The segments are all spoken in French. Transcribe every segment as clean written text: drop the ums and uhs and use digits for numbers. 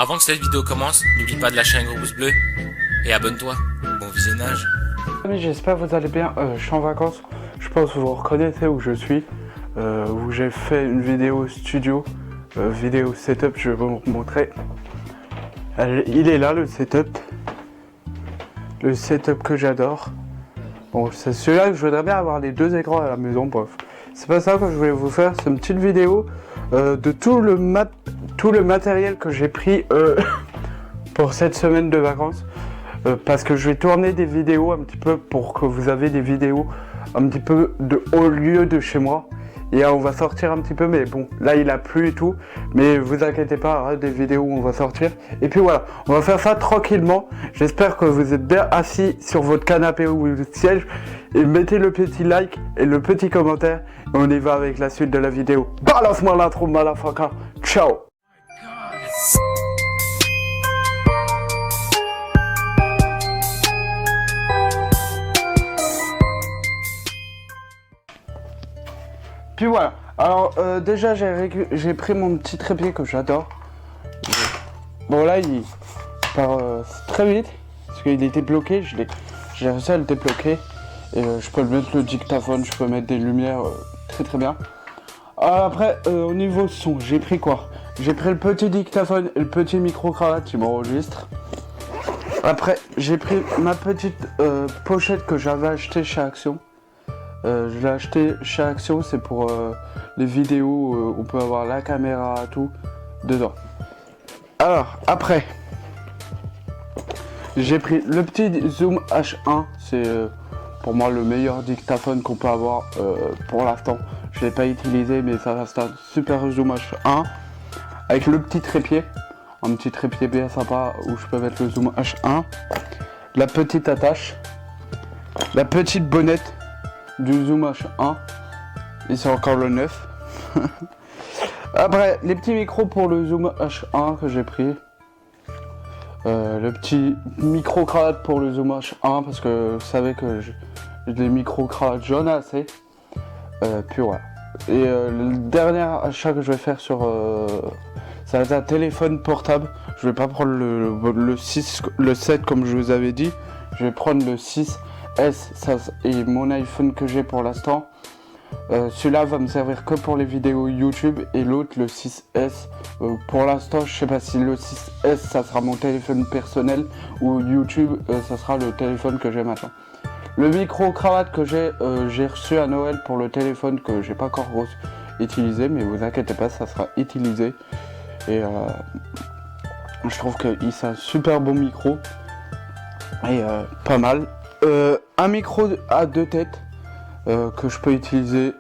Avant que cette vidéo commence, n'oublie pas de lâcher un gros pouce bleu et abonne-toi. Bon visionnage. Amis, j'espère que vous allez bien. Je suis en vacances. Je pense que vous reconnaissez où je suis. Où j'ai fait une vidéo studio, vidéo setup. Je vais vous montrer. Il est là le setup. Le setup que j'adore. Bon, c'est celui-là que je voudrais bien avoir les deux écrans à la maison. Bref, c'est pas ça que je voulais vous faire. C'est une petite vidéo de tout le matériel que j'ai pris pour cette semaine de vacances. Parce que je vais tourner des vidéos un petit peu pour que vous avez des vidéos un petit peu de haut lieu de chez moi. Et on va sortir un petit peu, mais bon, là il a plu et tout. Mais vous inquiétez pas, hein, des vidéos où on va sortir. Et puis voilà, on va faire ça tranquillement. J'espère que vous êtes bien assis sur votre canapé ou le siège. Et mettez le petit like et le petit commentaire. Et on y va avec la suite de la vidéo. Balance-moi l'intro, malafaka. Ciao. Puis voilà, alors déjà j'ai pris mon petit trépied que j'adore. Bon là il part très vite, parce qu'il était bloqué, j'ai réussi à le débloquer. Et je peux mettre le dictaphone, je peux mettre des lumières très bien. Après au niveau son, j'ai pris quoi? J'ai pris le petit dictaphone et le petit micro-cravate qui m'enregistre. Après j'ai pris ma petite pochette que j'avais achetée chez Action. Je l'ai acheté chez Action, c'est pour les vidéos, on peut avoir la caméra, tout dedans. Alors, après, j'ai pris le petit Zoom H1, c'est pour moi le meilleur dictaphone qu'on peut avoir pour l'instant. Je ne l'ai pas utilisé, mais ça reste un super Zoom H1 avec le petit trépied, un petit trépied bien sympa où je peux mettre le Zoom H1, la petite attache, la petite bonnette du Zoom H1 et c'est encore le 9. Après les petits micros pour le Zoom H1 que j'ai pris, le petit micro cravate pour le Zoom H1 parce que vous savez que j'ai des micro cravates, j'en ai assez. Puis voilà, et le dernier achat que je vais faire sur ça va être un téléphone portable. Je vais pas prendre le 6, le 7 comme je vous avais dit, je vais prendre le 6 S, ça est mon iPhone que j'ai pour l'instant. Celui-là va me servir que pour les vidéos YouTube et l'autre le 6S. Pour l'instant je sais pas si le 6S ça sera mon téléphone personnel ou YouTube ça sera le téléphone que j'ai maintenant. Le micro cravate que j'ai reçu à Noël pour le téléphone que j'ai pas encore utilisé, mais vous inquiétez pas, ça sera utilisé. Et je trouve que c'est un super bon micro et pas mal. Un micro à deux têtes que je peux utiliser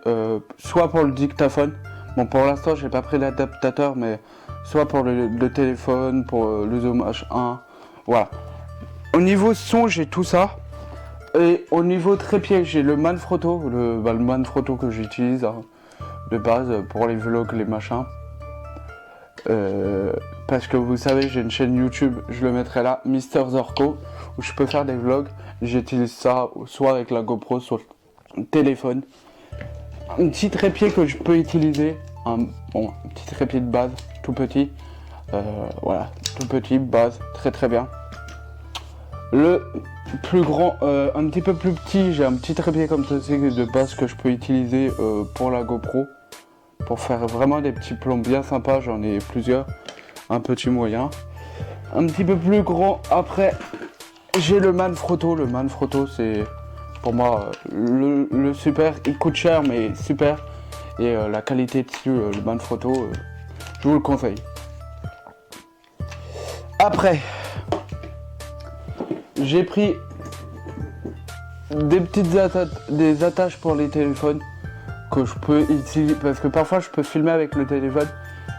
soit pour le dictaphone. Bon, pour l'instant j'ai pas pris l'adaptateur, mais soit pour le téléphone, pour le Zoom H1. Voilà. Au niveau son j'ai tout ça. Et au niveau trépied j'ai le Manfrotto, le Manfrotto que j'utilise hein, de base pour les vlogs, les machins. Parce que vous savez j'ai une chaîne YouTube, je le mettrai là, Mister Zorko, où je peux faire des vlogs. J'utilise ça soit avec la GoPro, soit le téléphone. Un petit trépied que je peux utiliser, un petit trépied de base, tout petit. Voilà, tout petit, base, très bien. Le plus grand, un petit peu plus petit, j'ai un petit trépied comme ceci de base que je peux utiliser pour la GoPro. Pour faire vraiment des petits plans bien sympas, j'en ai plusieurs, un petit moyen. Un petit peu plus grand, après j'ai le Manfrotto. Le Manfrotto c'est pour moi le super, il coûte cher mais super. Et la qualité dessus, le Manfrotto, je vous le conseille. Après, j'ai pris des petites des attaches pour les téléphones que je peux utiliser parce que parfois je peux filmer avec le téléphone,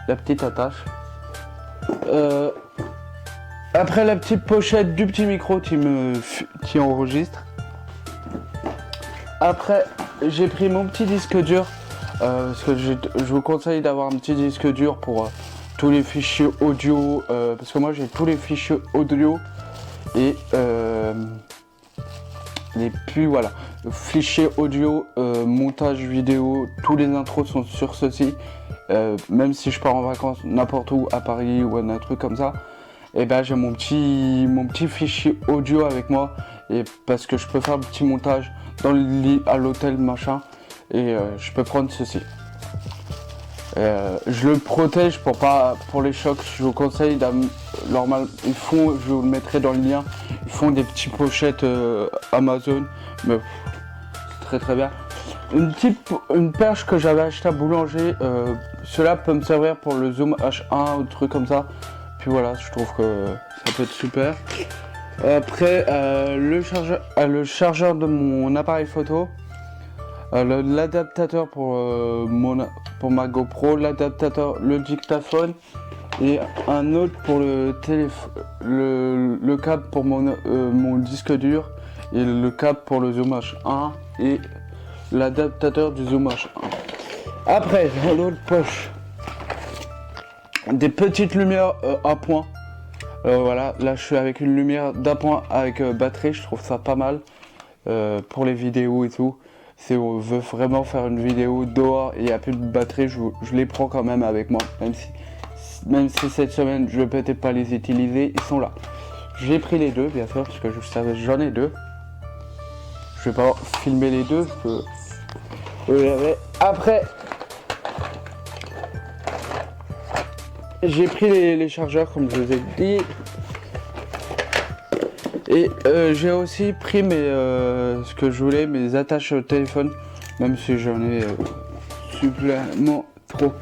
la petite attache. Après la petite pochette du petit micro qui enregistre. Après j'ai pris mon petit disque dur parce que je vous conseille d'avoir un petit disque dur pour tous les fichiers audio parce que moi j'ai tous les fichiers audio et puis voilà, fichier audio, montage vidéo, tous les intros sont sur ceci. même si je pars en vacances n'importe où, à Paris ou un truc comme ça, et ben j'ai mon petit fichier audio avec moi, et parce que je peux faire un petit montage dans le lit, à l'hôtel, machin, et je peux prendre ceci. Je le protège pour les chocs. Je vous conseille normal, je vous le mettrai dans le lien. Ils font des petites pochettes Amazon, mais c'est très bien. Une perche que j'avais acheté à Boulanger. Cela peut me servir pour le Zoom H1 ou truc comme ça. Puis voilà, je trouve que ça peut être super. Après le chargeur de mon appareil photo. L'adaptateur pour ma GoPro, l'adaptateur, le dictaphone et un autre pour le téléphone, le câble pour mon disque dur et le câble pour le Zoom H1 et l'adaptateur du Zoom H1. Après, dans l'autre poche, des petites lumières à point. Voilà, là je suis avec une lumière d'appoint avec batterie, je trouve ça pas mal pour les vidéos et tout. Si on veut vraiment faire une vidéo dehors et il n'y a plus de batterie, je les prends quand même avec moi. Même si cette semaine je ne vais peut-être pas les utiliser, ils sont là. J'ai pris les deux bien sûr, parce que je savais j'en ai deux. Je vais pas filmer les deux. Après, j'ai pris les chargeurs comme je vous ai dit. Et j'ai aussi pris ce que je voulais, mes attaches au téléphone, même si j'en ai supplément trop.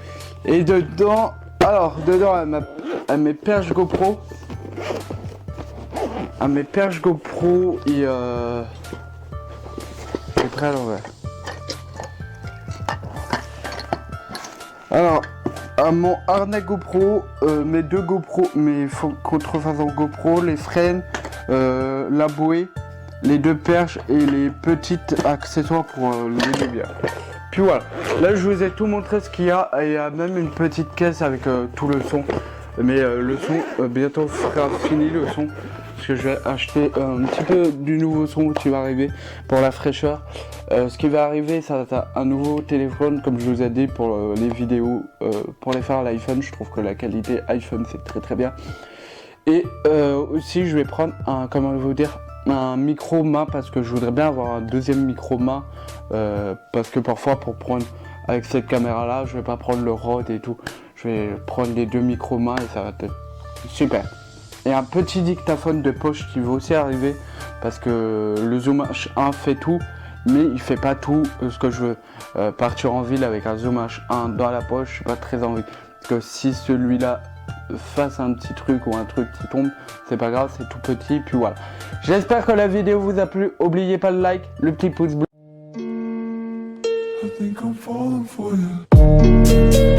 Et dedans, à mes perches GoPro, j'ai pris à l'envers. Alors, à mon harnais GoPro, mes deux GoPro, mes contrefaçons GoPro, les freins, la bouée, les deux perches et les petites accessoires pour les lumières. Puis voilà, là je vous ai tout montré ce qu'il y a, et il y a même une petite caisse avec tout le son. Mais le son, bientôt sera fini le son, parce que je vais acheter un petit peu du nouveau son qui va arriver pour la fraîcheur. Ce qui va arriver, ça va être un nouveau téléphone, comme je vous ai dit, pour les vidéos, pour les faire à l'iPhone. Je trouve que la qualité iPhone c'est très bien. Et aussi je vais prendre un micro main, parce que je voudrais bien avoir un deuxième micro main, parce que parfois pour prendre avec cette caméra là, je vais pas prendre le Rode et tout, je vais prendre les deux micros main et ça va être super. Et un petit dictaphone de poche qui va aussi arriver, parce que le Zoom H1 fait tout, mais il fait pas tout ce que je veux. Partir en ville avec un Zoom H1 dans la poche, je suis pas très envie, parce que si celui-là fasse un petit truc ou un truc qui tombe, c'est pas grave, c'est tout petit. Puis voilà, j'espère que la vidéo vous a plu. N'oubliez pas le like, le petit pouce bleu. I think I'm falling for you.